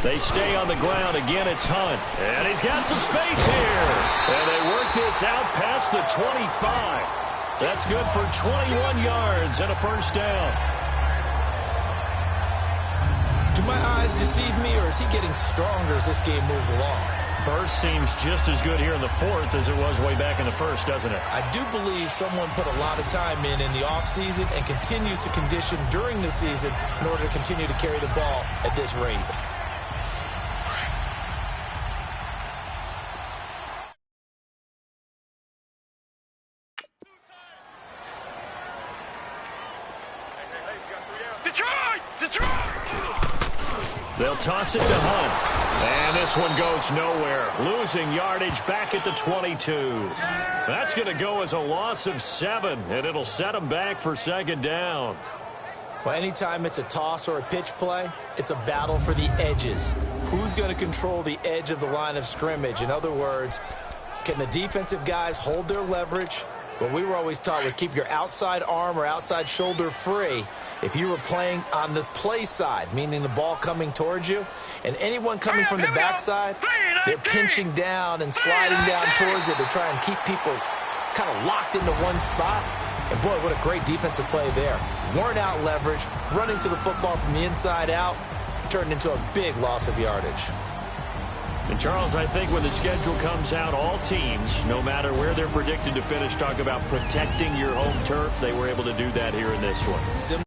They stay on the ground. Again, it's Hunt. And he's got some space here. And they work this out past the 25. That's good for 21 yards and a first down. Do my eyes deceive me, or is he getting stronger as this game moves along? Burst seems just as good here in the fourth as it was way back in the first, doesn't it? I do believe someone put a lot of time in the offseason and continues to condition during the season in order to continue to carry the ball at this rate. They'll toss it to Hunt. And this one goes nowhere. Losing yardage back at the 22. That's going to go as a loss of 7, and it'll set them back for second down. Well, anytime it's a toss or a pitch play, it's a battle for the edges. Who's going to control the edge of the line of scrimmage? In other words, can the defensive guys hold their leverage? What we were always taught was keep your outside arm or outside shoulder free if you were playing on the play side, meaning the ball coming towards you. And anyone coming from the backside, they're pinching down and sliding down towards it to try and keep people kind of locked into one spot. And, boy, what a great defensive play there. Worn out leverage, running to the football from the inside out, turned into a big loss of yardage. And, Charles, I think when the schedule comes out, all teams, no matter where they're predicted to finish, talk about protecting your home turf. They were able to do that here in this one.